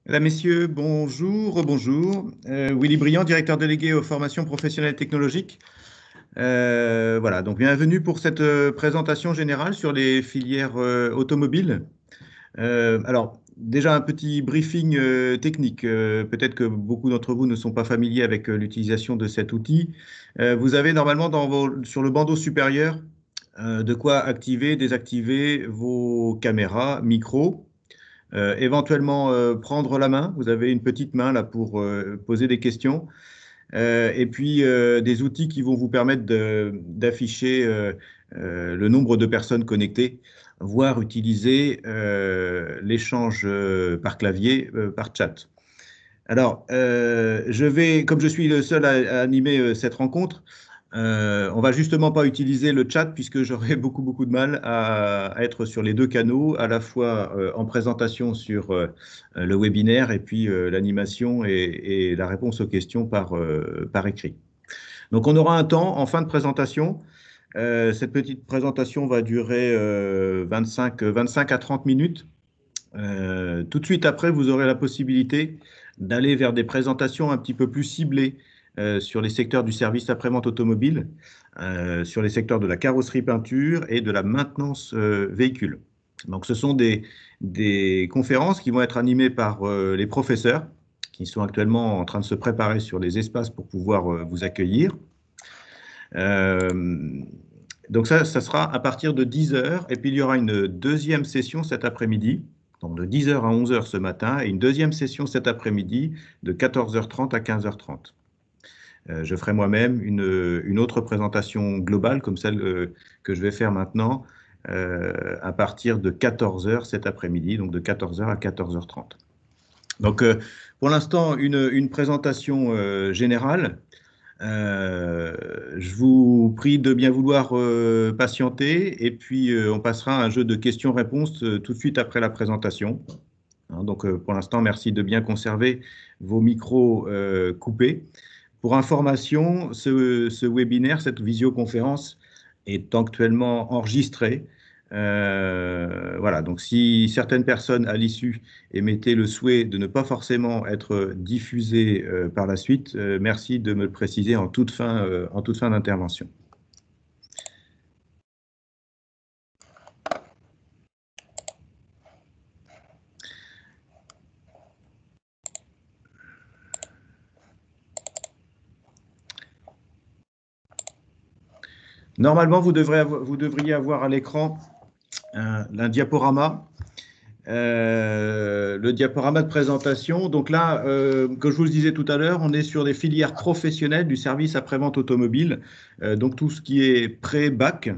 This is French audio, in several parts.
Mesdames, Messieurs, bonjour, rebonjour. Willy Briand, directeur délégué aux formations professionnelles technologiques. Voilà, donc bienvenue pour cette présentation générale sur les filières automobiles. Alors, déjà un petit briefing technique. Peut-être que beaucoup d'entre vous ne sont pas familiers avec l'utilisation de cet outil. Vous avez normalement sur le bandeau supérieur de quoi activer, désactiver vos caméras, micros. Éventuellement prendre la main. Vous avez une petite main là pour poser des questions. Et puis des outils qui vont vous permettre d'afficher le nombre de personnes connectées, voire utiliser l'échange par clavier, par chat. Alors, comme je suis le seul à animer cette rencontre, on va justement pas utiliser le chat puisque j'aurais beaucoup de mal à être sur les deux canaux, à la fois en présentation sur le webinaire et puis l'animation et la réponse aux questions par écrit. Donc, on aura un temps en fin de présentation. Cette petite présentation va durer 25 à 30 minutes. Tout de suite après, vous aurez la possibilité d'aller vers des présentations un petit peu plus ciblées sur les secteurs du service après-vente automobile, sur les secteurs de la carrosserie peinture et de la maintenance véhicule. Donc, ce sont des conférences qui vont être animées par les professeurs qui sont actuellement en train de se préparer sur les espaces pour pouvoir vous accueillir. Donc, ça sera à partir de 10 heures. Et puis, il y aura une deuxième session cet après-midi, donc de 10 heures à 11 heures ce matin, et une deuxième session cet après-midi de 14h30 à 15h30. Je ferai moi-même une autre présentation globale, comme celle que je vais faire maintenant, à partir de 14 heures cet après-midi, donc de 14 heures à 14h30. Donc, pour l'instant, une présentation générale. Je vous prie de bien vouloir patienter et puis on passera à un jeu de questions-réponses tout de suite après la présentation. Donc, pour l'instant, merci de bien conserver vos micros coupés. Pour information, ce webinaire, cette visioconférence est actuellement enregistrée. Voilà, donc si certaines personnes à l'issue émettaient le souhait de ne pas forcément être diffusées par la suite, merci de me le préciser en toute fin d'intervention. Normalement, vous devriez avoir à l'écran un diaporama. Le diaporama de présentation. Donc là, comme je vous le disais tout à l'heure, on est sur des filières professionnelles du service après-vente automobile, donc tout ce qui est pré-bac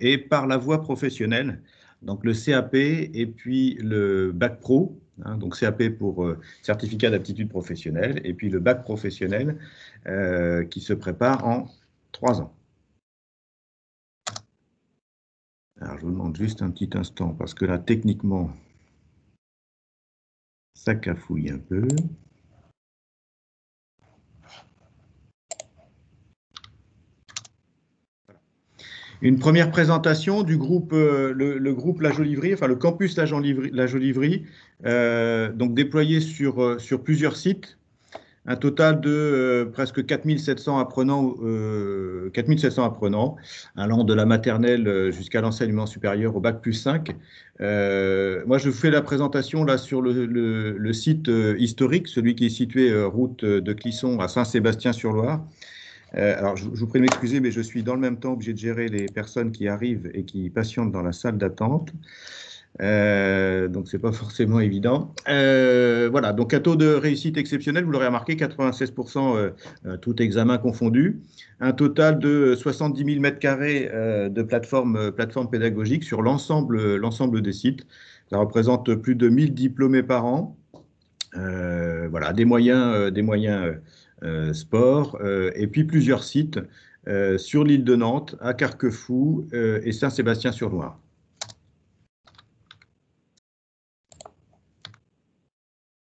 et par la voie professionnelle, donc le CAP et puis le bac pro, donc CAP pour certificat d'aptitude professionnelle, et puis le bac professionnel qui se prépare en 3 ans. Alors, je vous demande juste un petit instant parce que là, techniquement, ça cafouille un peu. Une première présentation du groupe, le groupe La Jolivrie, enfin le campus La Jolivrie, donc déployé sur plusieurs sites. Un total de presque 4700 apprenants, 4700 apprenants, allant de la maternelle jusqu'à l'enseignement supérieur au bac plus 5. Moi, je fais la présentation là sur le site historique, celui qui est situé route de Clisson à Saint-Sébastien-sur-Loire. Alors, je vous prie de m'excuser, mais je suis dans le même temps obligé de gérer les personnes qui arrivent et qui patientent dans la salle d'attente. Donc, ce n'est pas forcément évident. Voilà, donc un taux de réussite exceptionnel, vous l'aurez remarqué, 96% tout examen confondu. Un total de 70 000 m² de plateforme pédagogique sur l'ensemble des sites. Ça représente plus de 1000 diplômés par an. Voilà, des moyens sport, et puis plusieurs sites sur l'île de Nantes, à Carquefou et Saint-Sébastien-sur-Loire.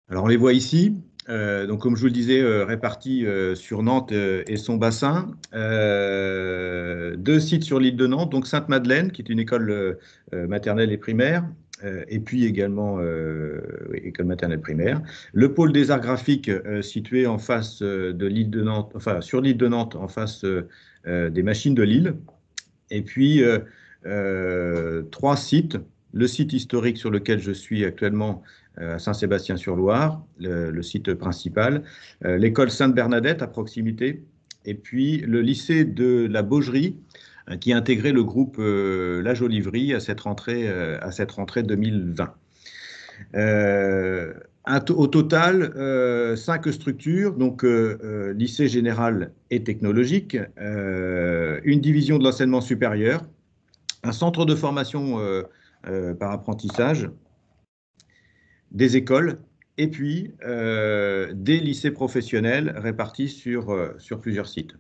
Alors, on les voit ici. Donc, comme je vous le disais, répartis sur Nantes et son bassin. 2 sites sur l'île de Nantes, donc Sainte-Madeleine, qui est une école maternelle et primaire, et puis également oui, école maternelle primaire. Le pôle des arts graphiques situé en face de l'île de Nantes, enfin sur l'île de Nantes, en face des machines de Lille. Et puis 3 sites. Le site historique sur lequel je suis actuellement à Saint-Sébastien-sur-Loire, le site principal, l'école Sainte-Bernadette à proximité, et puis le lycée de la Baugerie qui a intégré le groupe La Jolivrie à cette rentrée 2020. Euh, Au total, 5 structures, donc lycée général et technologique, une division de l'enseignement supérieur, un centre de formation par apprentissage, des écoles et puis des lycées professionnels répartis sur plusieurs sites.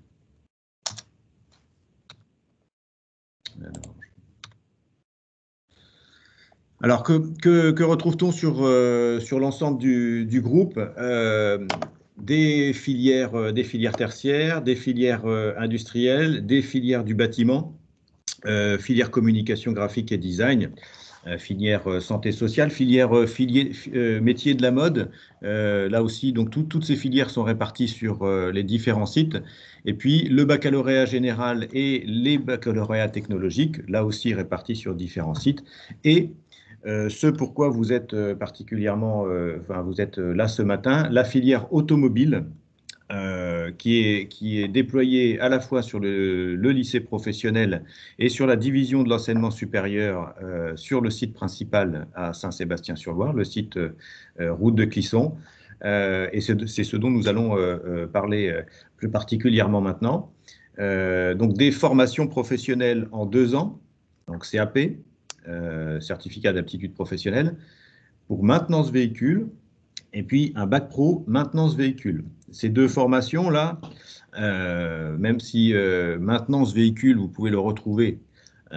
Alors, que retrouve-t-on sur l'ensemble du groupe? Des filières tertiaires, des filières industrielles, des filières du bâtiment, filière communication graphique et design, filière santé sociale, métier de la mode. Là aussi, donc toutes ces filières sont réparties sur les différents sites. Et puis le baccalauréat général et les baccalauréats technologiques, là aussi répartis sur différents sites. Et ce pourquoi vous êtes particulièrement, enfin vous êtes là ce matin, la filière automobile qui est déployé à la fois sur le lycée professionnel et sur la division de l'enseignement supérieur sur le site principal à Saint-Sébastien-sur-Loire, le site route de Clisson. Et c'est ce dont nous allons parler plus particulièrement maintenant. Donc des formations professionnelles en 2 ans, donc CAP, certificat d'aptitude professionnelle, pour maintenance véhicule, et puis un bac pro maintenance véhicule. Ces 2 formations-là, même si maintenance véhicule, vous pouvez le retrouver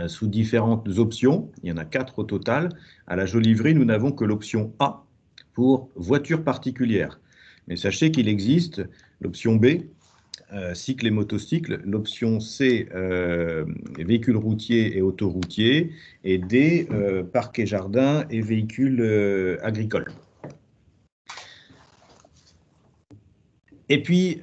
sous différentes options, il y en a 4 au total, à la Jolivrie, nous n'avons que l'option A pour voiture particulière. Mais sachez qu'il existe l'option B, cycle et motocycle, l'option C, véhicules routiers et autoroutiers, et D, parcs et jardins et véhicules agricoles. Et puis,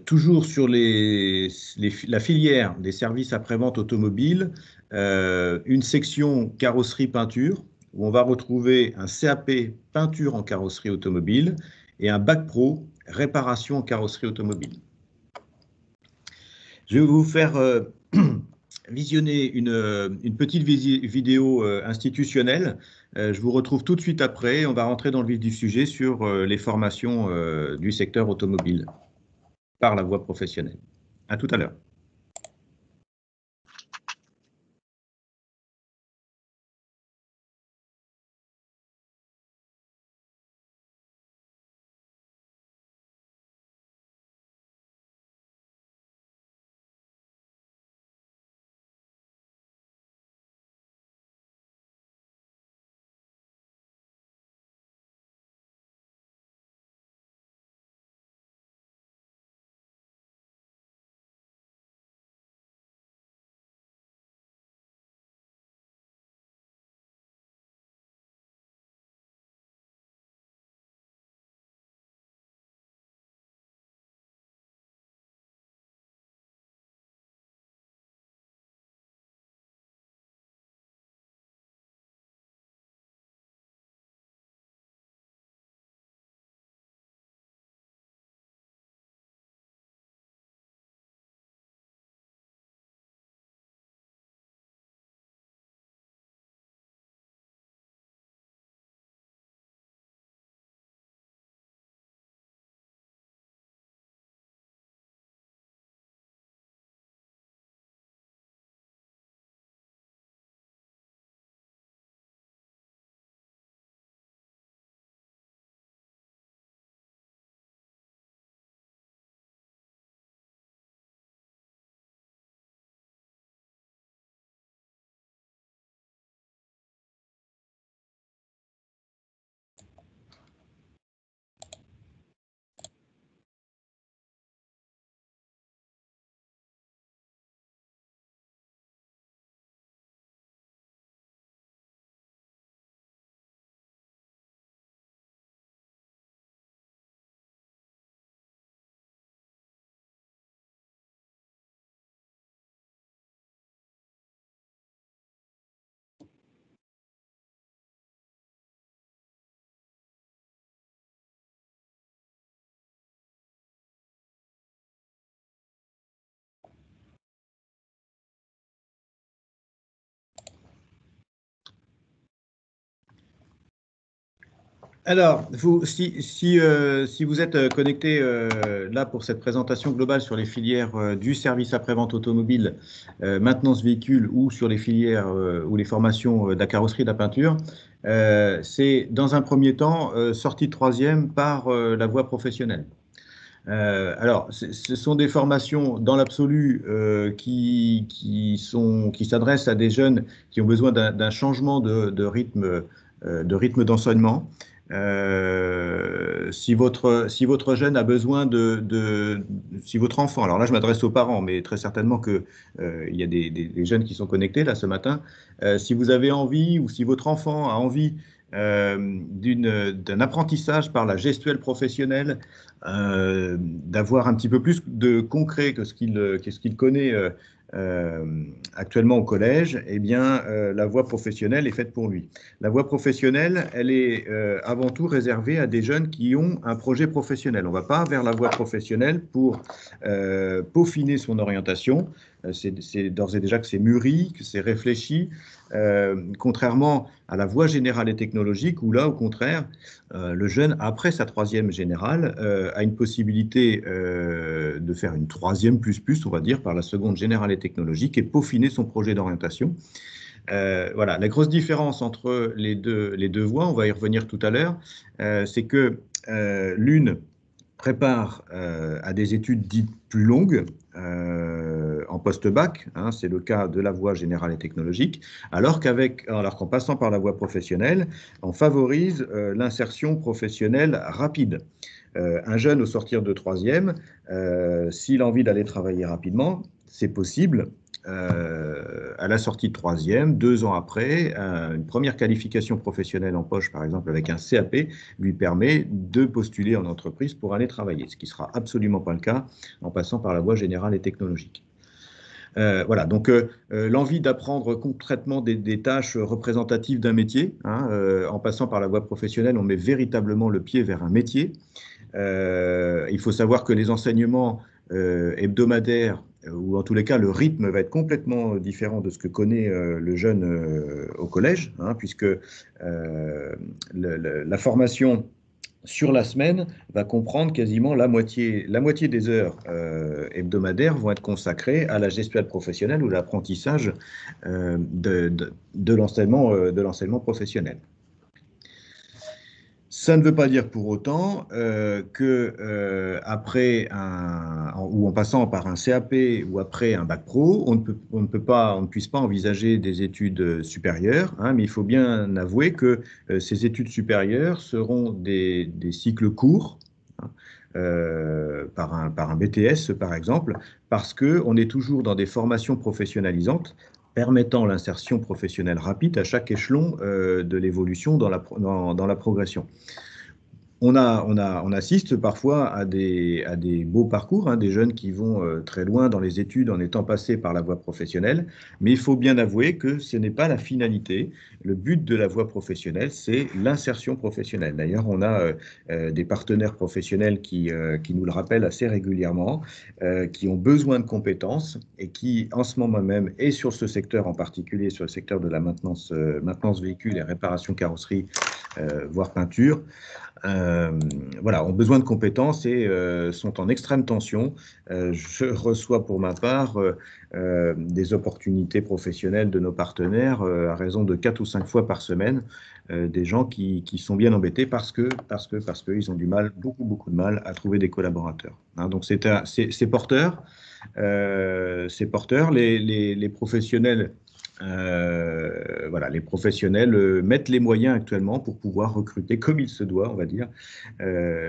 toujours sur la filière des services après-vente automobile, une section carrosserie-peinture, où on va retrouver un CAP peinture en carrosserie automobile et un bac pro réparation en carrosserie automobile. Je vais vous faire visionner une petite vidéo institutionnelle. Je vous retrouve tout de suite après. On va rentrer dans le vif du sujet sur les formations du secteur automobile par la voie professionnelle. À tout à l'heure. Alors, si vous êtes connecté là pour cette présentation globale sur les filières du service après-vente automobile, maintenance véhicule ou sur les filières ou les formations de la carrosserie et de la peinture, c'est dans un premier temps sortie de troisième par la voie professionnelle. Alors, ce sont des formations dans l'absolu qui s'adressent à des jeunes qui ont besoin d'un changement de rythme d'enseignement. Si votre jeune a besoin si votre enfant, alors là je m'adresse aux parents, mais très certainement que il y a des jeunes qui sont connectés là ce matin. Si vous avez envie ou si votre enfant a envie d'un apprentissage par la gestuelle professionnelle, d'avoir un petit peu plus de concret que ce qu'il connaît actuellement au collège, eh bien, la voie professionnelle est faite pour lui. La voie professionnelle, elle est avant tout réservée à des jeunes qui ont un projet professionnel. On ne va pas vers la voie professionnelle pour peaufiner son orientation. C'est d'ores et déjà que c'est mûri, que c'est réfléchi, contrairement à la voie générale et technologique, où là, au contraire, le jeune, après sa troisième générale, a une possibilité de faire une troisième plus, on va dire, par la seconde générale et technologique et peaufiner son projet d'orientation. Voilà, la grosse différence entre les deux voies, on va y revenir tout à l'heure, c'est que l'une prépare à des études dites plus longues en post-bac, hein, c'est le cas de la voie générale et technologique, alors qu'en passant par la voie professionnelle, on favorise l'insertion professionnelle rapide. Un jeune au sortir de troisième, s'il a envie d'aller travailler rapidement, c'est possible. À la sortie de troisième, 2 ans après, une première qualification professionnelle en poche, par exemple avec un CAP, lui permet de postuler en entreprise pour aller travailler, ce qui ne sera absolument pas le cas en passant par la voie générale et technologique. Voilà, donc l'envie d'apprendre concrètement des tâches représentatives d'un métier, hein, en passant par la voie professionnelle, on met véritablement le pied vers un métier. Il faut savoir que les enseignements hebdomadaires, ou en tous les cas le rythme va être complètement différent de ce que connaît le jeune au collège, hein, puisque la formation sur la semaine va comprendre quasiment la moitié des heures hebdomadaires vont être consacrées à la gestuelle professionnelle ou l'apprentissage de l'enseignement professionnel. Ça ne veut pas dire pour autant après ou en passant par un CAP ou après un bac pro, on ne puisse pas envisager des études supérieures, hein, mais il faut bien avouer que ces études supérieures seront des cycles courts, hein, par un BTS par exemple, parce qu'on est toujours dans des formations professionnalisantes permettant l'insertion professionnelle rapide à chaque échelon de l'évolution dans la progression. On assiste parfois à des beaux parcours, hein, des jeunes qui vont très loin dans les études en étant passés par la voie professionnelle, mais il faut bien avouer que ce n'est pas la finalité. Le but de la voie professionnelle, c'est l'insertion professionnelle. D'ailleurs, on a des partenaires professionnels qui nous le rappellent assez régulièrement, qui ont besoin de compétences et qui, en ce moment même, et sur ce secteur en particulier, sur le secteur de la maintenance véhicule et réparation carrosserie, voire peinture, voilà, ont besoin de compétences et sont en extrême tension. Je reçois pour ma part des opportunités professionnelles de nos partenaires à raison de 4 ou 5 fois par semaine, des gens qui sont bien embêtés parce qu'ils ont du mal, beaucoup de mal à trouver des collaborateurs. Hein, donc c'est porteur. Les professionnels. Voilà, les professionnels mettent les moyens actuellement pour pouvoir recruter comme il se doit, on va dire,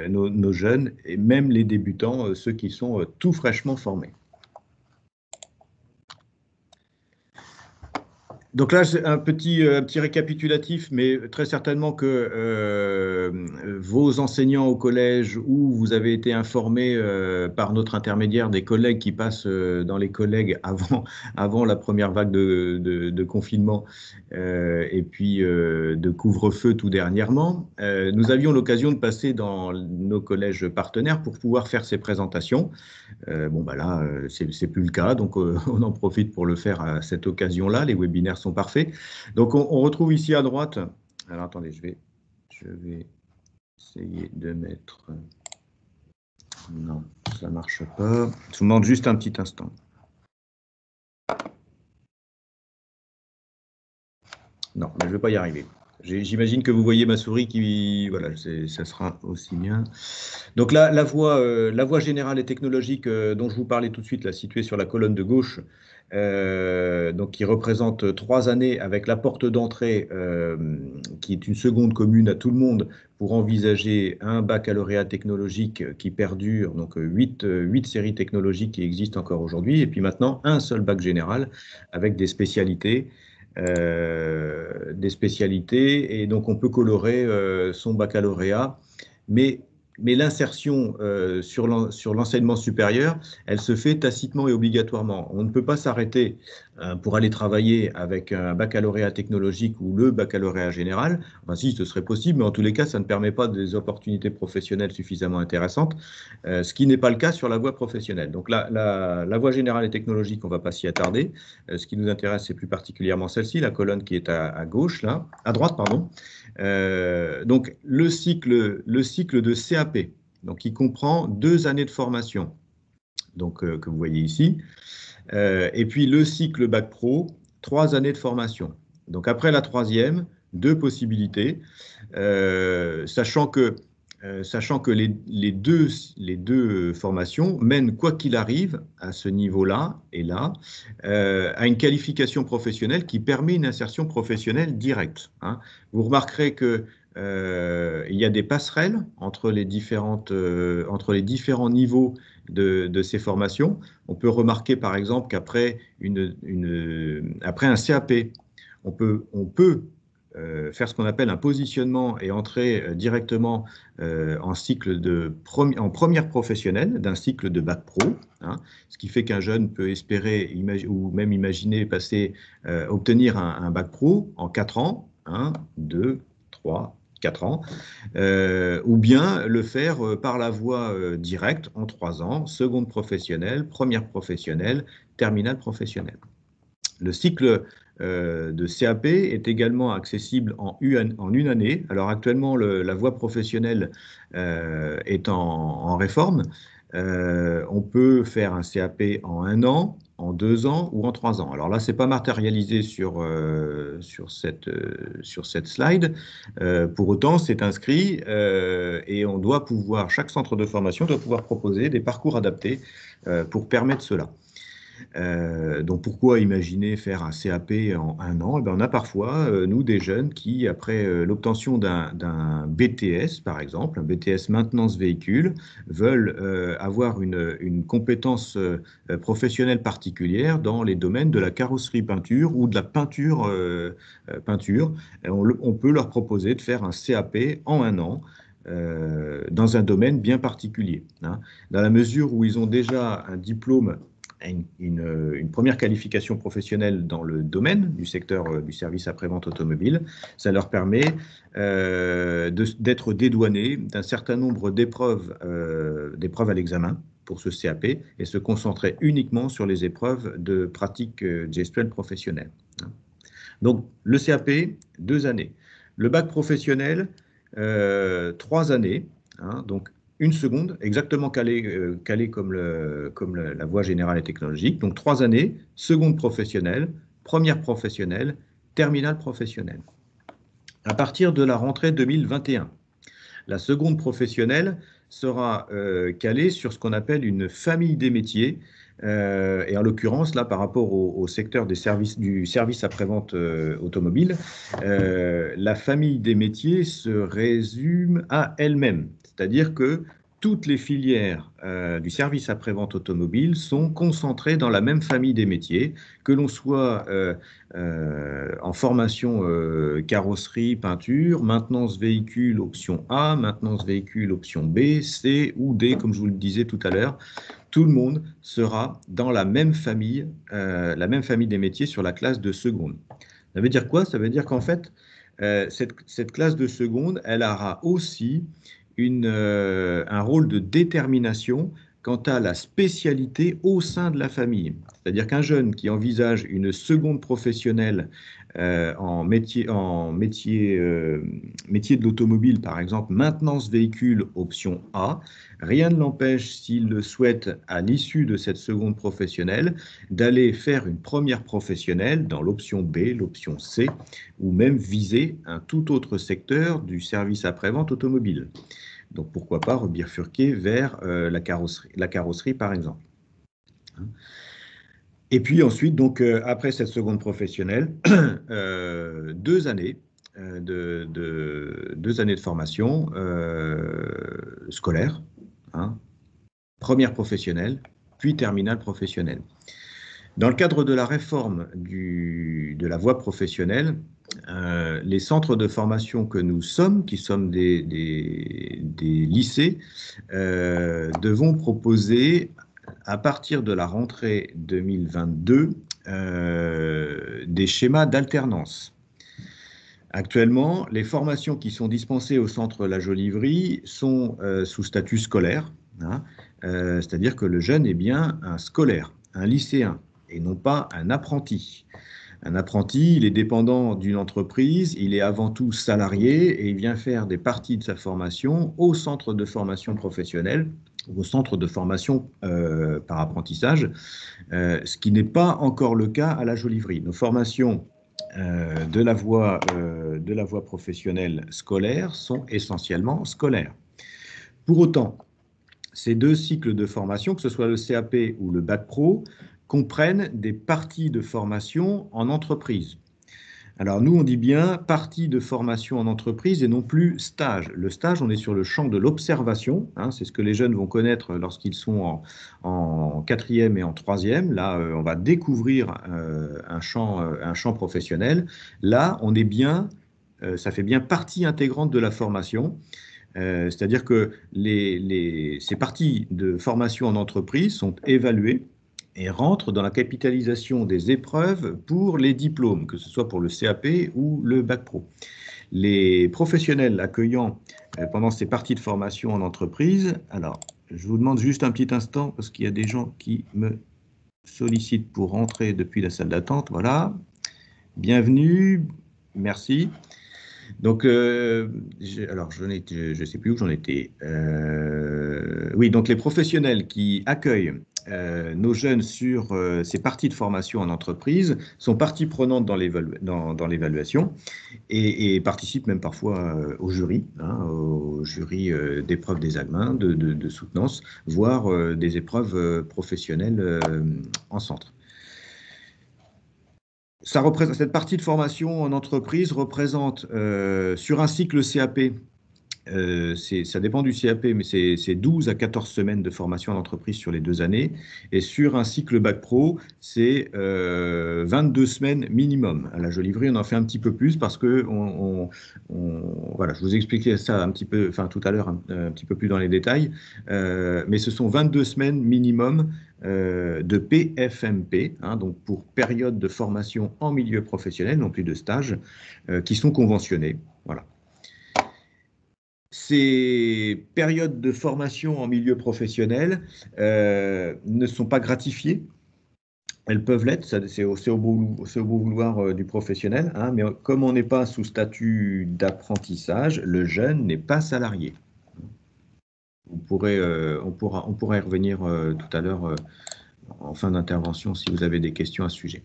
nos jeunes et même les débutants, ceux qui sont tout fraîchement formés. Donc là, c'est un petit récapitulatif, mais très certainement que vos enseignants au collège ou vous avez été informés par notre intermédiaire des collègues qui passent dans les collègues avant la première vague de confinement et puis de couvre-feu tout dernièrement. Nous avions l'occasion de passer dans nos collèges partenaires pour pouvoir faire ces présentations. Bon, bah là, c'est plus le cas, donc on en profite pour le faire à cette occasion-là. Les webinaires sont parfaits. Donc, on retrouve ici à droite. Alors, attendez, je vais essayer de mettre... Non, ça ne marche pas. Je vous demande juste un petit instant. Non, mais je ne vais pas y arriver. J'imagine que vous voyez ma souris qui... Voilà, ça sera aussi bien. Donc là, la voie générale et technologique dont je vous parlais tout de suite, là, située sur la colonne de gauche, donc qui représente 3 années avec la porte d'entrée qui est une seconde commune à tout le monde pour envisager un baccalauréat technologique qui perdure, donc 8 séries technologiques qui existent encore aujourd'hui, et puis maintenant un seul bac général avec des spécialités. Et donc on peut colorer son baccalauréat, mais l'insertion sur l'enseignement supérieur, elle se fait tacitement et obligatoirement. On ne peut pas s'arrêter pour aller travailler avec un baccalauréat technologique ou le baccalauréat général. Enfin, si, ce serait possible, mais en tous les cas, ça ne permet pas des opportunités professionnelles suffisamment intéressantes, ce qui n'est pas le cas sur la voie professionnelle. Donc la voie générale et technologique, on ne va pas s'y attarder. Ce qui nous intéresse, c'est plus particulièrement celle-ci, la colonne qui est à gauche, là, à droite, pardon. Donc le cycle de CAP, donc qui comprend 2 années de formation, donc que vous voyez ici, et puis le cycle Bac Pro, 3 années de formation. Donc après la troisième, 2 possibilités, sachant que les deux formations mènent, quoi qu'il arrive, à ce niveau-là et là, à une qualification professionnelle qui permet une insertion professionnelle directe. Hein. Vous remarquerez que il y a des passerelles entre les différents niveaux de ces formations. On peut remarquer par exemple qu'après après un CAP, on peut faire ce qu'on appelle un positionnement et entrer directement en première professionnelle d'un cycle de bac pro, hein, ce qui fait qu'un jeune peut espérer ou même imaginer obtenir un bac pro en 4 ans, 1, 2, 3, 4 ans, ou bien le faire par la voie directe en 3 ans, seconde professionnelle, première professionnelle, terminale professionnelle. Le cycle de CAP est également accessible en une année. Alors actuellement, la voie professionnelle est en réforme. On peut faire un CAP en 1 an, en 2 ans ou en 3 ans. Alors là, ce n'est pas matérialisé sur cette slide. Pour autant, c'est inscrit et chaque centre de formation doit pouvoir proposer des parcours adaptés pour permettre cela. Donc pourquoi imaginer faire un CAP en 1 an? On a parfois, nous, des jeunes qui, après l'obtention d'un BTS, par exemple, un BTS maintenance véhicule, veulent avoir une compétence professionnelle particulière dans les domaines de la carrosserie peinture ou de la peinture. On peut leur proposer de faire un CAP en 1 an. Dans un domaine bien particulier, hein. Dans la mesure où ils ont déjà un diplôme, une première qualification professionnelle dans le domaine du secteur du service après-vente automobile, ça leur permet d'être dédouanés d'un certain nombre d'épreuves à l'examen pour ce CAP et se concentrer uniquement sur les épreuves de pratique gestuelle professionnelle. Donc le CAP, 2 années. Le bac professionnel, 3 années. Hein, donc une seconde, exactement calé comme la voie générale et technologique. Donc 3 années, seconde professionnelle, première professionnelle, terminale professionnelle. À partir de la rentrée 2021, la seconde professionnelle sera calée sur ce qu'on appelle une famille des métiers. Et en l'occurrence, là, par rapport au secteur du service après-vente automobile, la famille des métiers se résume à elle-même. C'est-à-dire que toutes les filières du service après-vente automobile sont concentrées dans la même famille des métiers, que l'on soit en formation carrosserie, peinture, maintenance véhicule option A, maintenance véhicule option B, C ou D, comme je vous le disais tout à l'heure. Tout le monde sera dans la même famille des métiers sur la classe de seconde. Ça veut dire quoi? Ça veut dire qu'en fait, cette classe de seconde, elle aura aussi un rôle de détermination quant à la spécialité au sein de la famille. C'est-à-dire qu'un jeune qui envisage une seconde professionnelle métier de l'automobile, par exemple, maintenance véhicule, option A, rien ne l'empêche, s'il le souhaite, à l'issue de cette seconde professionnelle, d'aller faire une première professionnelle dans l'option B, l'option C, ou même viser un tout autre secteur du service après-vente automobile. Donc pourquoi pas rebifurquer vers la carrosserie, par exemple. Et puis ensuite, donc, après cette seconde professionnelle, 2 années, 2 années de formation scolaire, hein, première professionnelle, puis terminale professionnelle. Dans le cadre de la réforme de la voie professionnelle, les centres de formation que nous sommes, qui sommes des lycées, devons proposer, à partir de la rentrée 2022, des schémas d'alternance. Actuellement, les formations qui sont dispensées au centre La Jolivrie sont sous statut scolaire, hein, c'est-à-dire que le jeune est bien un scolaire, un lycéen, et non pas un apprenti. Un apprenti, il est dépendant d'une entreprise, il est avant tout salarié et il vient faire des parties de sa formation au centre de formation professionnelle, au centre de formation par apprentissage, ce qui n'est pas encore le cas à La Jolivrie. Nos formations de la voie professionnelle scolaire sont essentiellement scolaires. Pour autant, ces 2 cycles de formation, que ce soit le CAP ou le Bac Pro, comprennent des parties de formation en entreprise. Alors nous, on dit bien partie de formation en entreprise et non plus stage. Le stage, on est sur le champ de l'observation, hein, c'est ce que les jeunes vont connaître lorsqu'ils sont en 4e et en 3e. Là, on va découvrir un champ professionnel. Là, on est bien, ça fait bien partie intégrante de la formation. C'est-à-dire que ces parties de formation en entreprise sont évaluées et rentrent dans la capitalisation des épreuves pour les diplômes, que ce soit pour le CAP ou le Bac Pro. Les professionnels accueillant pendant ces parties de formation en entreprise, alors je vous demande juste un petit instant parce qu'il y a des gens qui me sollicitent pour rentrer depuis la salle d'attente. Voilà, bienvenue, merci. Donc, alors je ne sais plus où j'en étais. Oui, donc les professionnels qui accueillent nos jeunes sur ces parties de formation en entreprise sont partie prenante dans l'évaluation et participent même parfois au jury d'épreuves d'examen, de soutenance, voire des épreuves professionnelles en centre. Cette partie de formation en entreprise représente sur un cycle CAP, ça dépend du CAP, mais c'est 12 à 14 semaines de formation en entreprise sur les 2 années. Et sur un cycle Bac Pro, c'est 22 semaines minimum. À La Jolivrie, on en fait un petit peu plus parce que voilà, je vous expliquais ça un petit peu, enfin tout à l'heure, un petit peu plus dans les détails, mais ce sont 22 semaines minimum de PFMP, hein, donc pour période de formation en milieu professionnel, non plus de stage, qui sont conventionnées. Voilà. Ces périodes de formation en milieu professionnel ne sont pas gratifiées. Elles peuvent l'être, c'est au beau vouloir du professionnel, hein, mais comme on n'est pas sous statut d'apprentissage, le jeune n'est pas salarié. On pourra y revenir tout à l'heure en fin d'intervention si vous avez des questions à ce sujet.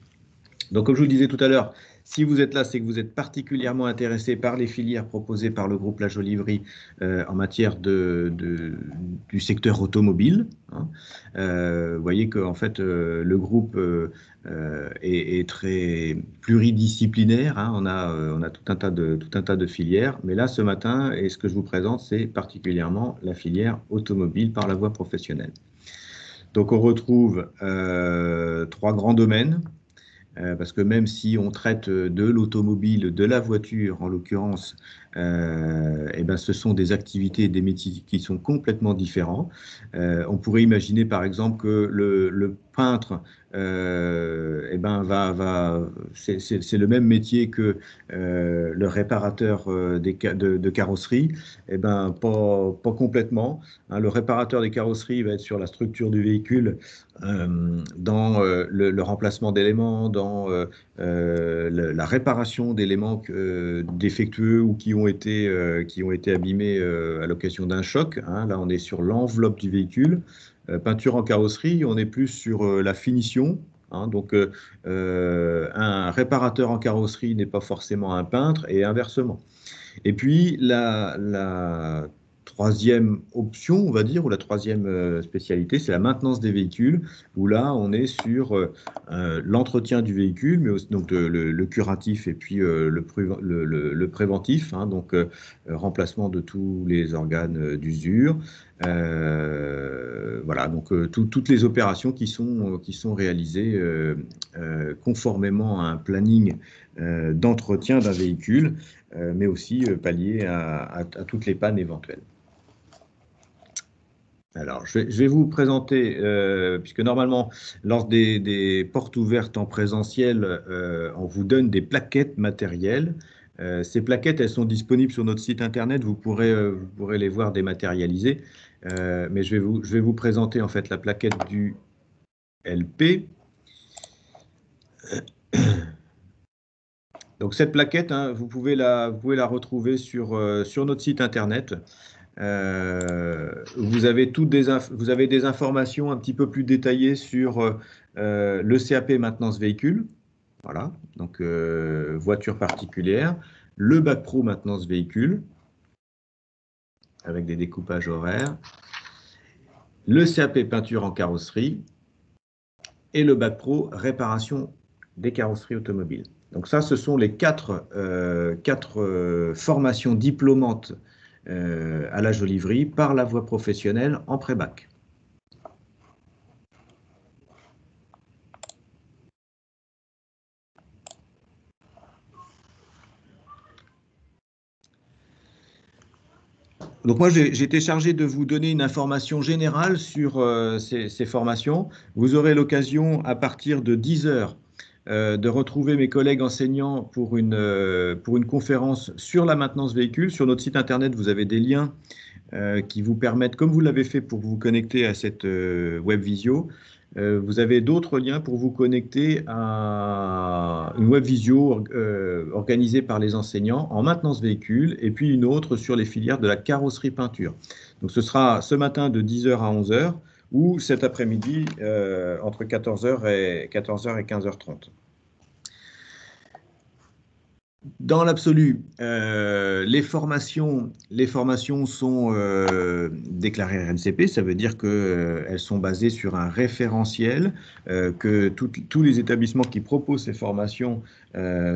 Donc, comme je vous le disais tout à l'heure, si vous êtes là, c'est que vous êtes particulièrement intéressé par les filières proposées par le groupe La Jolivrie en matière du secteur automobile. Hein. Vous voyez qu'en fait, le groupe est très pluridisciplinaire. Hein. On a tout un tas de filières. Mais là, ce matin, et ce que je vous présente, c'est particulièrement la filière automobile par la voie professionnelle. Donc, on retrouve 3 grands domaines. Parce que même si on traite de l'automobile, de la voiture en l'occurrence, eh ben, ce sont des activités et des métiers qui sont complètement différents. On pourrait imaginer par exemple que le peintre eh ben, c'est le même métier que le réparateur de carrosserie. Eh ben, pas complètement. Hein. Le réparateur des carrosseries va être sur la structure du véhicule, dans le remplacement d'éléments, dans la réparation d'éléments défectueux ou qui ont été abîmés à l'occasion d'un choc. Hein. Là, on est sur l'enveloppe du véhicule. Peinture en carrosserie, on est plus sur la finition. Hein. Donc, un réparateur en carrosserie n'est pas forcément un peintre et inversement. Et puis, la troisième option, on va dire, ou la troisième spécialité, c'est la maintenance des véhicules, où là, on est sur l'entretien du véhicule, mais aussi donc, le curatif et puis le préventif, hein, donc remplacement de tous les organes d'usure. Voilà, donc toutes les opérations qui sont réalisées conformément à un planning d'entretien d'un véhicule, mais aussi pallier à toutes les pannes éventuelles. Alors, je vais vous présenter, puisque normalement, lors des portes ouvertes en présentiel, on vous donne des plaquettes matérielles. Ces plaquettes, elles sont disponibles sur notre site internet, vous pourrez les voir dématérialisées. Mais je vais vous présenter en fait la plaquette du LP. Donc cette plaquette, hein, vous pouvez la retrouver sur notre site internet. Vous avez des informations un petit peu plus détaillées sur le CAP maintenance véhicule, voilà, donc voiture particulière, le bac pro maintenance véhicule, avec des découpages horaires, le CAP peinture en carrosserie et le bac pro réparation des carrosseries automobiles. Donc ça, ce sont les quatre formations diplômantes à la Jolivry par la voie professionnelle en pré-bac. Donc moi, j'ai été chargé de vous donner une information générale sur ces formations. Vous aurez l'occasion à partir de 10 heures de retrouver mes collègues enseignants pour une conférence sur la maintenance véhicule. Sur notre site internet, vous avez des liens qui vous permettent, comme vous l'avez fait pour vous connecter à cette web visio, vous avez d'autres liens pour vous connecter à une web visio organisée par les enseignants en maintenance véhicule et puis une autre sur les filières de la carrosserie peinture. Donc ce sera ce matin de 10h à 11h ou cet après-midi entre 14h et 15h30. Dans l'absolu, les formations sont déclarées RNCP, ça veut dire qu'elles sont basées sur un référentiel, que tous les établissements qui proposent ces formations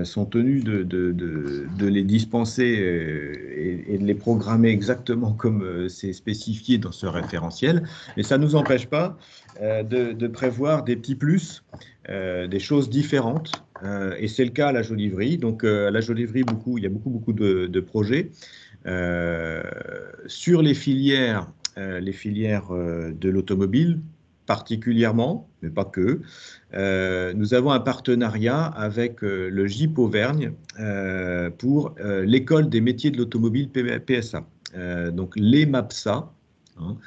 sont tenus de les dispenser et de les programmer exactement comme c'est spécifié dans ce référentiel. Mais ça ne nous empêche pas de prévoir des petits plus, des choses différentes. Et c'est le cas à la Jolivry. Donc, à la Jolivry, il y a beaucoup de projets sur les filières de l'automobile, particulièrement, mais pas que. Nous avons un partenariat avec le GIP Auvergne pour l'école des métiers de l'automobile PSA. Donc, les MAPSA. Hein,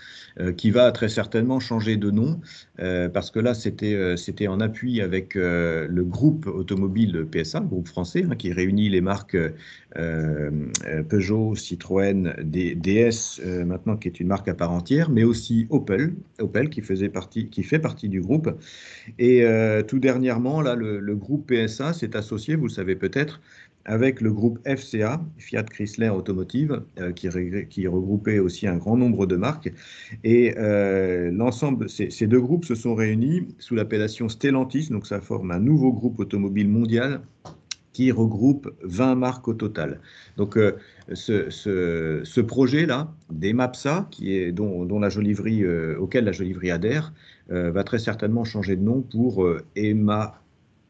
qui va très certainement changer de nom, parce que là, c'était en appui avec le groupe automobile PSA, le groupe français, hein, qui réunit les marques Peugeot, Citroën, DS, maintenant qui est une marque à part entière, mais aussi Opel qui fait partie du groupe. Et tout dernièrement, là, le groupe PSA s'est associé, vous le savez peut-être, avec le groupe FCA, Fiat Chrysler Automotive, qui regroupait aussi un grand nombre de marques. Et l'ensemble, ces deux groupes se sont réunis sous l'appellation Stellantis, donc ça forme un nouveau groupe automobile mondial qui regroupe 20 marques au total. Donc ce projet-là, des MAPSA, dont la Jolivry, auquel la Jolivry adhère, va très certainement changer de nom pour EMA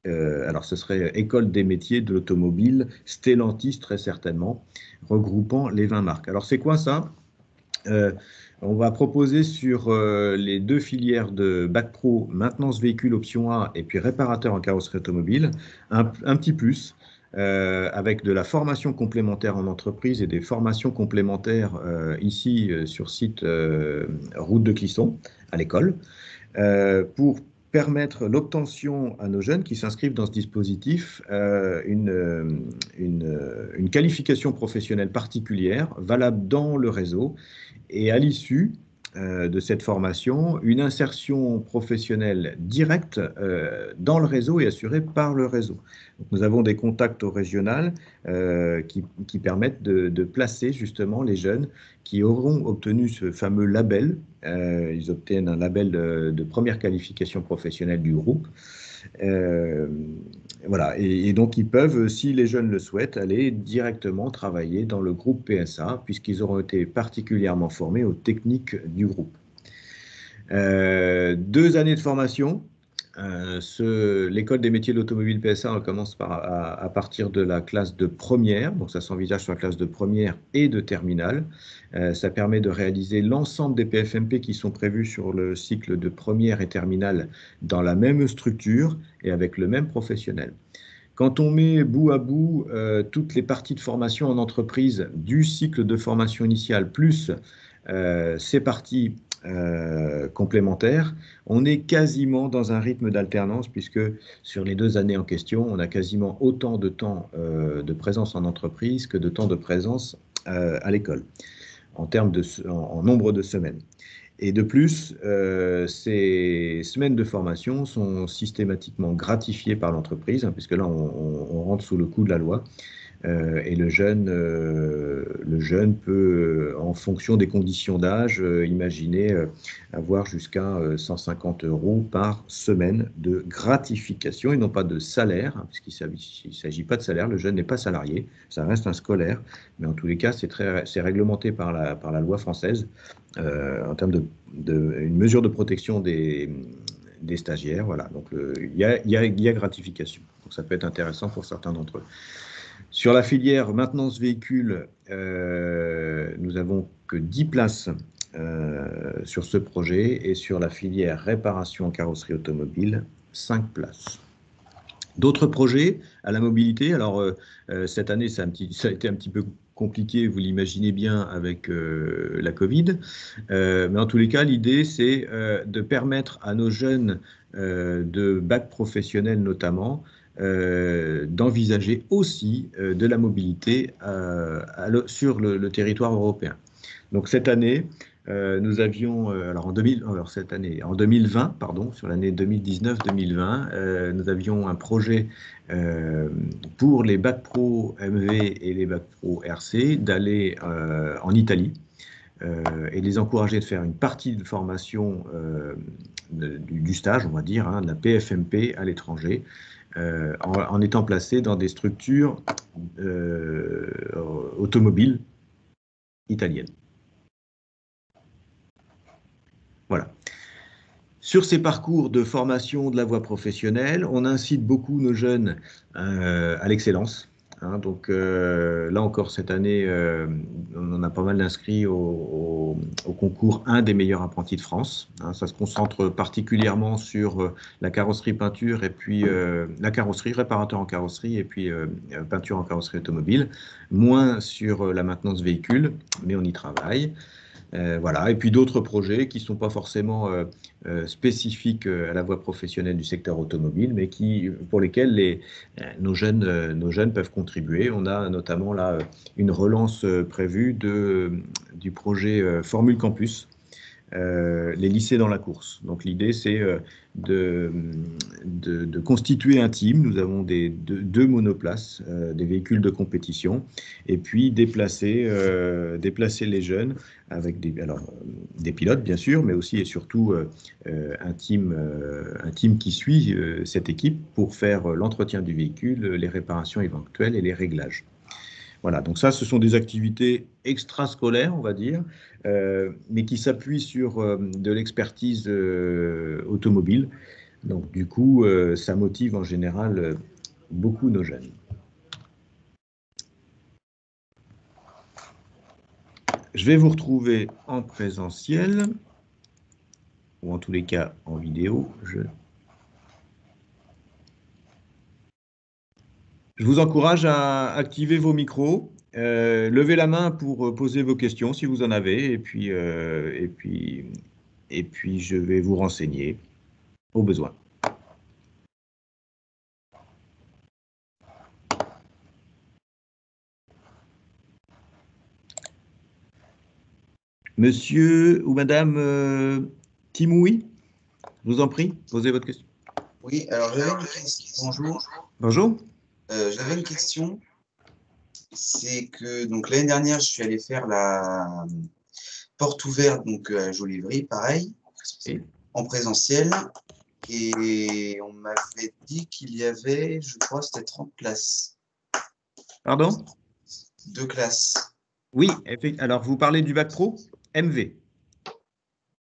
Alors, ce serait École des métiers de l'automobile, Stellantis très certainement, regroupant les 20 marques. Alors, c'est quoi ça? On va proposer sur les 2 filières de Bac Pro, maintenance véhicule option A et puis réparateur en carrosserie automobile, un petit plus avec de la formation complémentaire en entreprise et des formations complémentaires ici sur site route de Clisson à l'école pour permettre l'obtention à nos jeunes qui s'inscrivent dans ce dispositif une qualification professionnelle particulière valable dans le réseau et à l'issue de cette formation, une insertion professionnelle directe dans le réseau et assurée par le réseau. Donc, nous avons des contacts au régional qui permettent de placer justement les jeunes qui auront obtenu ce fameux label. Ils obtiennent un label de première qualification professionnelle du groupe. Voilà, et donc ils peuvent, si les jeunes le souhaitent, aller directement travailler dans le groupe PSA, puisqu'ils auront été particulièrement formés aux techniques du groupe. 2 années de formation. L'école des métiers de l'automobile PSA, on commence à partir de la classe de première, donc ça s'envisage sur la classe de première et de terminale. Ça permet de réaliser l'ensemble des PFMP qui sont prévus sur le cycle de première et terminale dans la même structure et avec le même professionnel. Quand on met bout à bout toutes les parties de formation en entreprise du cycle de formation initiale plus ces parties complémentaires, on est quasiment dans un rythme d'alternance puisque sur les 2 années en question, on a quasiment autant de temps de présence en entreprise que de temps de présence à l'école en nombre de semaines. Et de plus, ces semaines de formation sont systématiquement gratifiées par l'entreprise, hein, puisque là, on rentre sous le coup de la loi. Et le jeune peut, en fonction des conditions d'âge, imaginer avoir jusqu'à 150 € par semaine de gratification et non pas de salaire, hein, puisqu'il ne s'agit pas de salaire, le jeune n'est pas salarié, ça reste un scolaire, mais en tous les cas, c'est réglementé par la loi française en termes une mesure de protection des stagiaires. Voilà, donc il y a gratification, donc ça peut être intéressant pour certains d'entre eux. Sur la filière maintenance véhicule, nous n'avons que 10 places sur ce projet et sur la filière réparation en carrosserie automobile, 5 places. D'autres projets à la mobilité, alors cette année ça a été un petit peu compliqué, vous l'imaginez bien, avec la Covid, mais en tous les cas l'idée c'est de permettre à nos jeunes de bac professionnel notamment d'envisager aussi de la mobilité sur le territoire européen. Donc cette année, nous avions, en 2020, pardon, sur l'année 2019-2020, nous avions un projet pour les bacs pro MV et les bacs pro RC d'aller en Italie et les encourager de faire une partie de formation du stage, on va dire, hein, de la PFMP à l'étranger, en étant placés dans des structures automobiles italiennes. Voilà. Sur ces parcours de formation de la voie professionnelle, on incite beaucoup nos jeunes à l'excellence. Hein, donc là encore, cette année, on a pas mal d'inscrits au concours un des meilleurs apprentis de France. Hein, ça se concentre particulièrement sur la carrosserie peinture et puis la carrosserie, réparateur en carrosserie et puis peinture en carrosserie automobile. Moins sur la maintenance véhicule, mais on y travaille. Voilà. Et puis d'autres projets qui ne sont pas forcément spécifiques à la voie professionnelle du secteur automobile, mais pour lesquels nos jeunes peuvent contribuer. On a notamment là une relance prévue du projet Formule Campus, les lycées dans la course. Donc l'idée c'est de constituer un team. Nous avons deux monoplaces, des véhicules de compétition, et puis déplacer les jeunes avec des pilotes bien sûr, mais aussi et surtout un team qui suit cette équipe pour faire l'entretien du véhicule, les réparations éventuelles et les réglages. Voilà, donc ça, ce sont des activités extrascolaires, on va dire, mais qui s'appuient sur de l'expertise automobile. Donc, du coup, ça motive en général beaucoup nos jeunes. Je vais vous retrouver en présentiel, ou en tous les cas en vidéo. Je vous encourage à activer vos micros, levez la main pour poser vos questions si vous en avez, et puis je vais vous renseigner au besoin. Monsieur ou Madame Timoui, je vous en prie, posez votre question. Oui, alors j'avais une question. Bonjour. Bonjour. J'avais une question. C'est que donc l'année dernière, je suis allé faire la porte ouverte donc à Jolivet, pareil, Et, en présentiel. Et on m'avait dit qu'il y avait, je crois, c'était 30 classes. pardon? 2 classes. Oui, alors vous parlez du bac pro MV.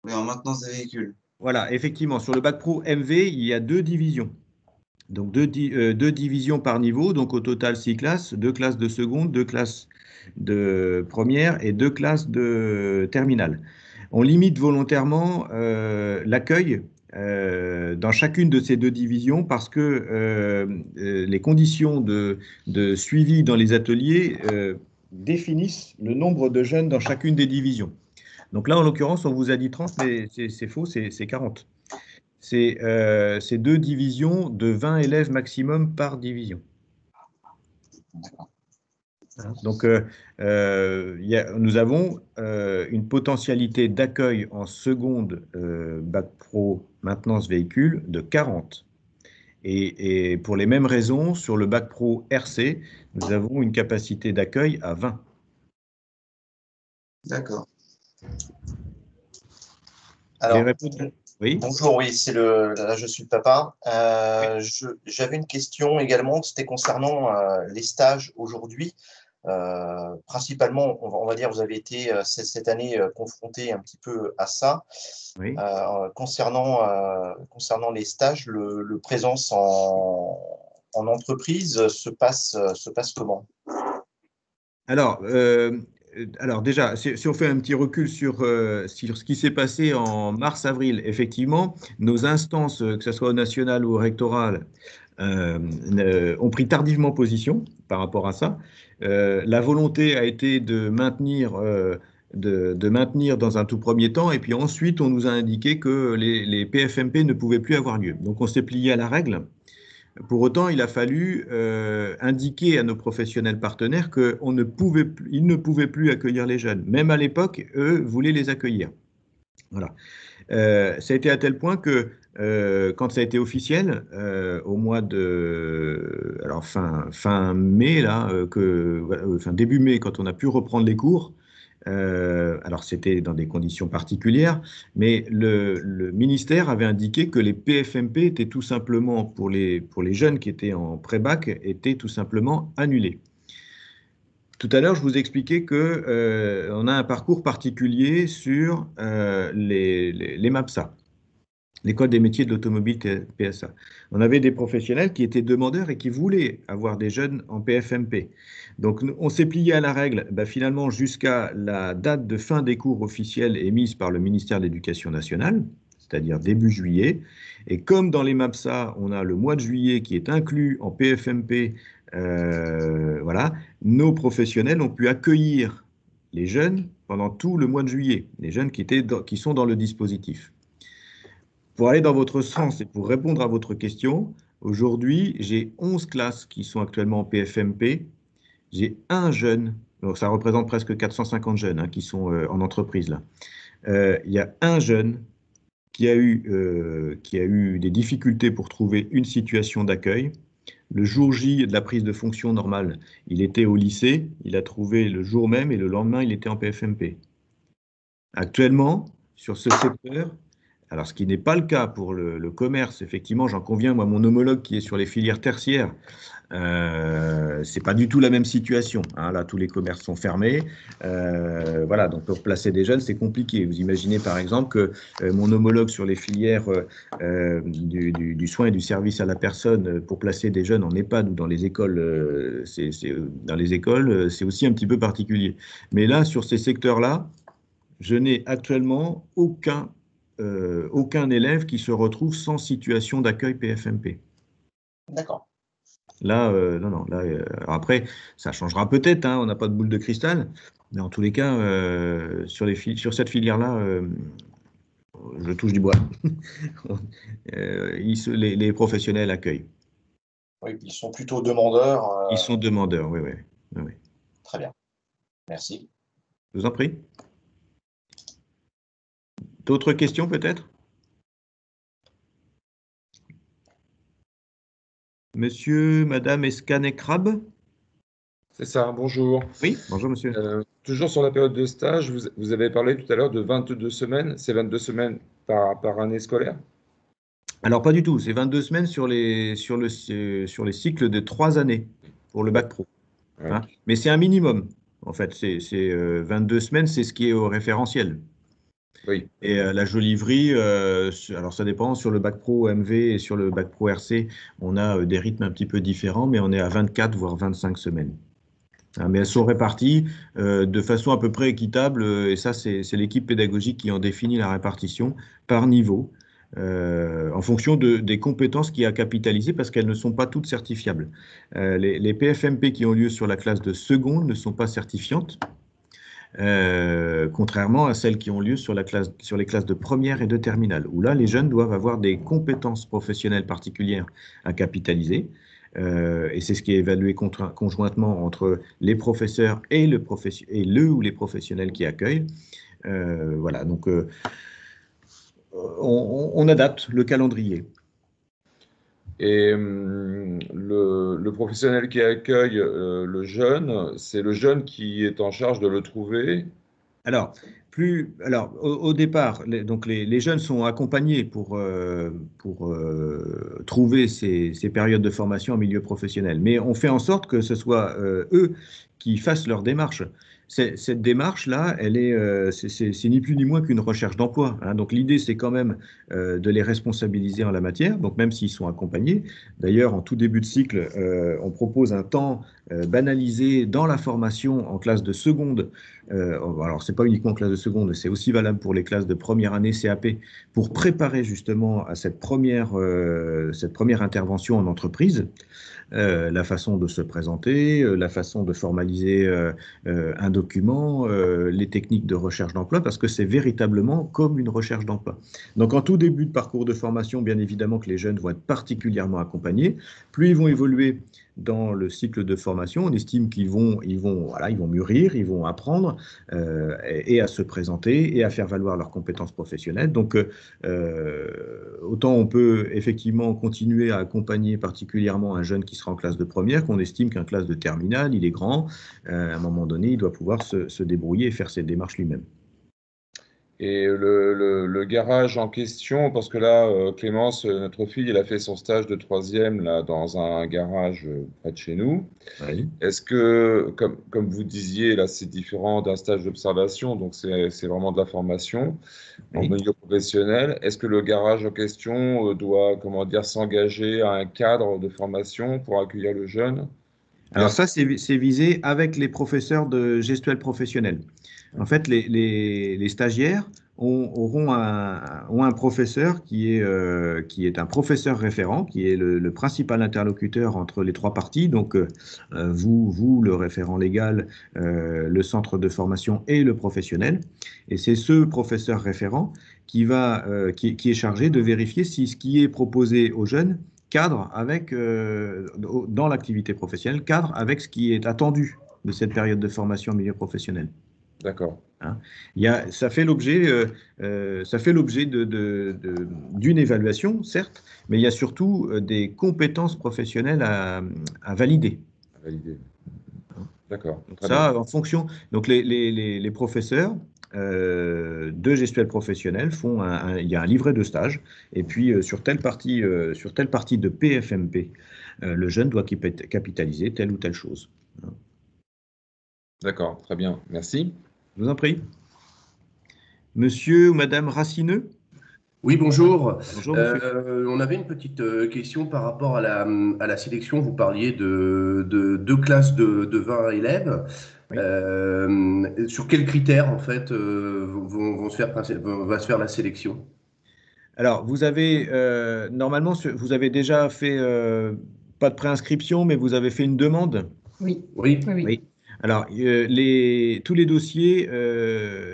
Oui, en maintenance des véhicules. Voilà, effectivement, sur le bac pro MV, il y a 2 divisions. Donc deux divisions par niveau, donc au total 6 classes, 2 classes de seconde, 2 classes de première et 2 classes de terminale. On limite volontairement l'accueil dans chacune de ces 2 divisions parce que les conditions de suivi dans les ateliers définissent le nombre de jeunes dans chacune des divisions. Donc là, en l'occurrence, on vous a dit 30, mais c'est faux, c'est 40. C'est 2 divisions de 20 élèves maximum par division. Hein. Donc, nous avons une potentialité d'accueil en seconde bac pro maintenance véhicule de 40. Et pour les mêmes raisons, sur le bac pro RC, nous avons une capacité d'accueil à 20. D'accord. J'ai Alors, répondu. Oui. bonjour, oui, là, je suis le papa. Oui. J'avais une question également, c'était concernant les stages aujourd'hui. Principalement, on va dire, vous avez été cette année confronté un petit peu à ça. Oui. Concernant les stages, le présence en entreprise se passe comment? Alors déjà, si on fait un petit recul sur ce qui s'est passé en mars-avril, effectivement, nos instances, que ce soit au national ou au rectoral, ont pris tardivement position par rapport à ça. La volonté a été de maintenir dans un tout premier temps, et puis ensuite, on nous a indiqué que les PFMP ne pouvaient plus avoir lieu. Donc, on s'est plié à la règle. Pour autant, il a fallu indiquer à nos professionnels partenaires qu'ils ne pouvaient plus accueillir les jeunes. Même à l'époque, eux voulaient les accueillir. Voilà. Ça a été à tel point que quand ça a été officiel, au mois de, alors fin mai là, enfin début mai, quand on a pu reprendre les cours, alors c'était dans des conditions particulières, mais le ministère avait indiqué que les PFMP étaient tout simplement pour les jeunes qui étaient en pré-bac étaient tout simplement annulés. Tout à l'heure, je vous expliquais que on a un parcours particulier sur les MAPSA, l'École des métiers de l'automobile PSA. On avait des professionnels qui étaient demandeurs et qui voulaient avoir des jeunes en PFMP. Donc, on s'est plié à la règle, finalement, jusqu'à la date de fin des cours officiels émise par le ministère de l'Éducation nationale, c'est-à-dire début juillet. Et comme dans les MAPSA, on a le mois de juillet qui est inclus en PFMP, voilà, nos professionnels ont pu accueillir les jeunes pendant tout le mois de juillet, les jeunes qui sont dans le dispositif. Pour aller dans votre sens et pour répondre à votre question, aujourd'hui, j'ai 11 classes qui sont actuellement en PFMP. J'ai un jeune, donc ça représente presque 450 jeunes qui sont en entreprise là. Il y a un jeune qui a eu des difficultés pour trouver une situation d'accueil. Le jour J de la prise de fonction normale, il était au lycée, il a trouvé le jour même et le lendemain, il était en PFMP. Actuellement, sur ce secteur, alors ce qui n'est pas le cas pour le commerce, effectivement, j'en conviens, moi, mon homologue qui est sur les filières tertiaires C'est pas du tout la même situation, hein. Là, tous les commerces sont fermés. Voilà, donc pour placer des jeunes, c'est compliqué. Vous imaginez par exemple que mon homologue sur les filières du soin et du service à la personne pour placer des jeunes en EHPAD ou dans les écoles, dans les écoles, c'est aussi un petit peu particulier. Mais là, sur ces secteurs-là, je n'ai actuellement aucun élève qui se retrouve sans situation d'accueil PFMP. D'accord. Là, non, non. Là, alors après, ça changera peut-être, hein, on n'a pas de boule de cristal, mais en tous les cas, sur cette filière-là, je touche du bois. Les professionnels accueillent. Oui, ils sont plutôt demandeurs. Ils sont demandeurs, oui, oui. Oui, oui. Très bien. Merci. Je vous en prie. D'autres questions peut-être? Monsieur, Madame Escanekrab? C'est ça, bonjour. Oui, bonjour monsieur. Toujours sur la période de stage, vous avez parlé tout à l'heure de 22 semaines. C'est 22 semaines par année scolaire? Alors pas du tout, c'est 22 semaines sur les cycles de 3 années pour le bac pro. Ouais. Hein. Mais c'est un minimum. En fait, 22 semaines, c'est ce qui est au référentiel. Oui. Et la jolivrerie, alors ça dépend, sur le bac pro MV et sur le bac pro RC, on a des rythmes un petit peu différents, mais on est à 24 voire 25 semaines. Hein, mais elles sont réparties de façon à peu près équitable, et ça c'est l'équipe pédagogique qui en définit la répartition par niveau, en fonction des compétences qu'il y a à capitaliser, parce qu'elles ne sont pas toutes certifiables. Les PFMP qui ont lieu sur la classe de seconde ne sont pas certifiantes, contrairement à celles qui ont lieu sur les classes de première et de terminale, où là, les jeunes doivent avoir des compétences professionnelles particulières à capitaliser. Et c'est ce qui est évalué conjointement entre les professeurs et le ou les professionnels qui accueillent. Voilà, donc on adapte le calendrier. Et le professionnel qui accueille le jeune, c'est le jeune qui est en charge de le trouver. Alors, au départ, donc les jeunes sont accompagnés pour trouver ces périodes de formation en milieu professionnel. Mais on fait en sorte que ce soit eux qui fassent leur démarche. Cette démarche-là, c'est ni plus ni moins qu'une recherche d'emploi, hein. Donc l'idée, c'est quand même de les responsabiliser en la matière, donc même s'ils sont accompagnés. D'ailleurs, en tout début de cycle, on propose un temps banalisé dans la formation en classe de seconde. Alors, ce n'est pas uniquement classe de seconde, c'est aussi valable pour les classes de première année CAP, pour préparer justement à cette première intervention en entreprise. La façon de se présenter, la façon de formaliser un document, les techniques de recherche d'emploi, parce que c'est véritablement comme une recherche d'emploi. Donc en tout début de parcours de formation, bien évidemment que les jeunes vont être particulièrement accompagnés. Plus ils vont évoluer dans le cycle de formation, on estime qu'ils vont mûrir, ils vont apprendre et à se présenter et à faire valoir leurs compétences professionnelles. Donc, autant on peut effectivement continuer à accompagner particulièrement un jeune qui sera en classe de première, qu'on estime qu'un classe de terminale, il est grand, à un moment donné, il doit pouvoir se débrouiller et faire ses démarches lui-même. Et le garage en question, parce que là, Clémence, notre fille, elle a fait son stage de troisième là, dans un garage près de chez nous. Oui. Est-ce que, comme vous disiez, là, c'est différent d'un stage d'observation, donc c'est vraiment de la formation en Oui. milieu professionnel. Est-ce que le garage en question doit, comment dire, s'engager à un cadre de formation pour accueillir le jeune? Alors ça, c'est visé avec les professeurs de gestuelle professionnelle. En fait, les stagiaires auront un professeur qui est un professeur référent, qui est le principal interlocuteur entre les trois parties, donc vous, le référent légal, le centre de formation et le professionnel. Et c'est ce professeur référent qui est chargé de vérifier si ce qui est proposé aux jeunes cadre dans l'activité professionnelle, cadre avec ce qui est attendu de cette période de formation en milieu professionnel. D'accord. Hein. Ça fait l'objet d'une évaluation, certes, mais il y a surtout des compétences professionnelles à valider. À valider. D'accord. Ça, en fonction. Donc, les professeurs de gestuelle professionnelle il y a un livret de stage, et puis sur telle partie de PFMP, le jeune doit capitaliser telle ou telle chose. D'accord, très bien, merci. Je vous en prie. Monsieur ou Madame Racineux? Oui, bonjour. Bonjour, monsieur. On avait une petite question par rapport à la sélection. Vous parliez de deux classes de 20 élèves. Oui. Sur quels critères, en fait, va se faire la sélection? Alors, vous avez, normalement, vous avez déjà fait, pas de préinscription, mais vous avez fait une demande? Oui. Oui. Oui. Alors, tous les dossiers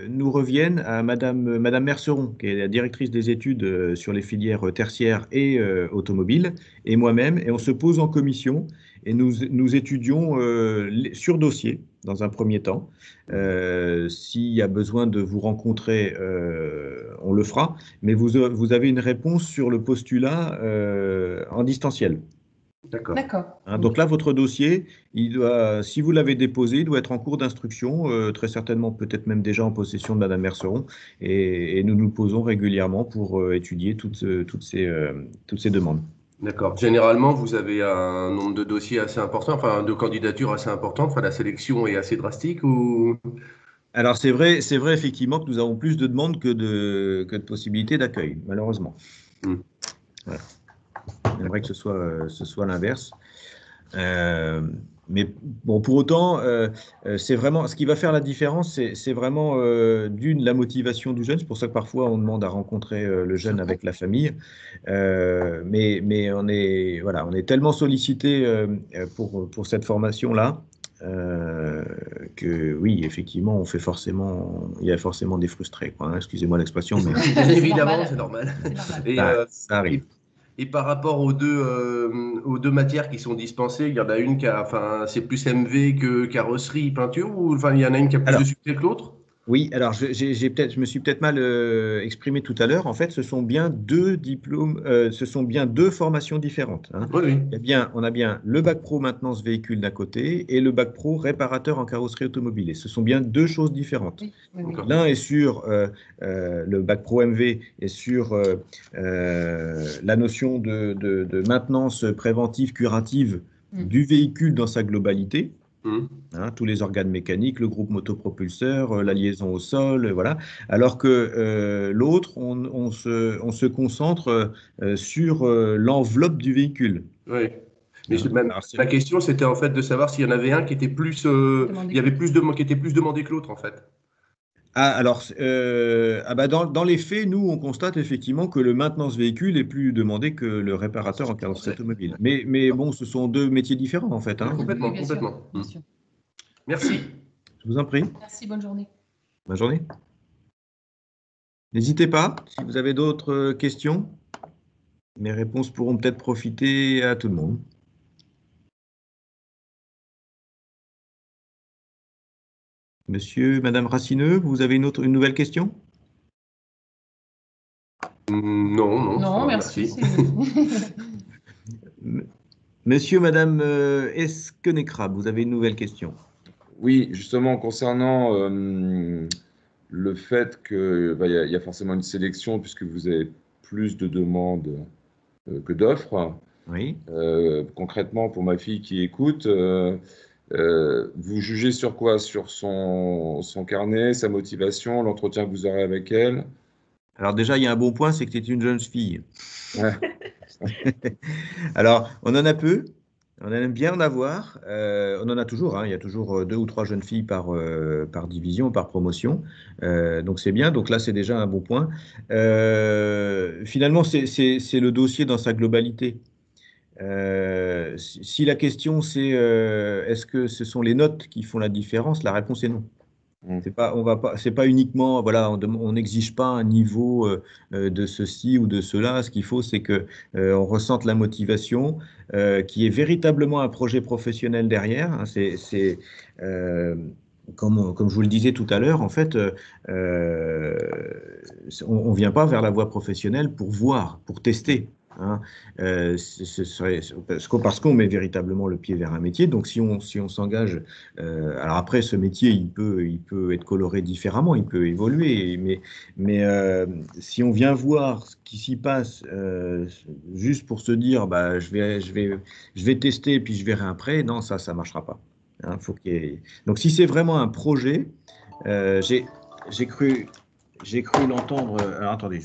nous reviennent à Madame Merceron, qui est la directrice des études sur les filières tertiaires et automobiles, et moi-même, et on se pose en commission et nous étudions sur dossier dans un premier temps. S'il y a besoin de vous rencontrer, on le fera, mais vous avez une réponse sur le postulat en distanciel. D'accord. D'accord. Hein, donc là, votre dossier, si vous l'avez déposé, il doit être en cours d'instruction, très certainement peut-être même déjà en possession de Madame Merceron, et nous nous posons régulièrement pour étudier toutes ces demandes. D'accord. Généralement, vous avez un nombre de dossiers assez important, enfin de candidatures assez importantes, enfin la sélection est assez drastique ou… Alors c'est vrai effectivement que nous avons plus de demandes que de possibilités d'accueil, malheureusement. Voilà. J'aimerais que ce soit l'inverse. Mais bon, pour autant, c'est vraiment ce qui va faire la différence, c'est vraiment la motivation du jeune. C'est pour ça que parfois on demande à rencontrer le jeune avec la famille. Mais on est tellement sollicité pour cette formation-là que oui, effectivement, il y a forcément des frustrés, quoi, hein. Excusez-moi l'expression, mais Évidemment, c'est normal. Et, ça arrive. Et par rapport aux deux matières qui sont dispensées, il y en a une c'est plus MV que carrosserie, peinture, ou enfin, il y en a une qui a plus de succès que l'autre? Oui, alors je me suis peut-être mal exprimé tout à l'heure. En fait, ce sont bien deux diplômes, ce sont bien deux formations différentes, hein. Oui. On a bien le bac pro maintenance véhicule d'un côté et le bac pro réparateur en carrosserie automobile. Et ce sont bien deux choses différentes. Oui. L'un est sur le bac pro MV est sur la notion de maintenance préventive curative du véhicule dans sa globalité. Hein, tous les organes mécaniques, le groupe motopropulseur, la liaison au sol, voilà. Alors que l'autre, on se concentre sur l'enveloppe du véhicule. Oui. Mais Alors, ma question, c'était en fait de savoir s'il y en avait un qui était plus, il y avait qui était plus demandé que l'autre, en fait. alors, dans les faits, nous, on constate effectivement que le maintenance véhicule est plus demandé que le réparateur en carrosserie automobile. Mais bon, ce sont deux métiers différents, en fait, hein. Complètement, Oui, bien complètement. sûr, bien sûr. Merci. Je vous en prie. Merci, bonne journée. Bonne journée. N'hésitez pas, si vous avez d'autres questions, mes réponses pourront peut-être profiter à tout le monde. Monsieur, Madame Racineux, vous avez une nouvelle question? Non. Non, merci. Monsieur, Madame Esquenecrab, vous avez une nouvelle question? Oui, justement, concernant le fait qu'il y a forcément une sélection puisque vous avez plus de demandes que d'offres. Oui. Concrètement, pour ma fille qui écoute, vous jugez sur quoi? Sur son carnet, sa motivation, l'entretien que vous aurez avec elle? Alors déjà, il y a un bon point, c'est que c'est une jeune fille. Ouais. Alors, on en a peu. On aime bien en avoir. On en a toujours, hein. Il y a toujours 2 ou 3 jeunes filles par division, par promotion. Donc c'est bien. Donc là, c'est déjà un bon point. Finalement, c'est le dossier dans sa globalité. Si la question c'est est-ce que ce sont les notes qui font la différence, la réponse est non. C'est pas uniquement, voilà, on n'exige pas un niveau de ceci ou de cela. Ce qu'il faut, c'est que on ressente la motivation, qui est véritablement un projet professionnel derrière, hein. Comme je vous le disais tout à l'heure, en fait, on vient pas vers la voie professionnelle pour voir, pour tester. Hein. Parce qu'on met véritablement le pied vers un métier. Donc, si on s'engage, alors après, ce métier, il peut être coloré différemment, il peut évoluer, mais si on vient voir ce qui s'y passe juste pour se dire, bah, je vais tester, puis je verrai après, non, ça ne marchera pas. Hein, donc, si c'est vraiment un projet, j'ai cru l'entendre. Alors, attendez,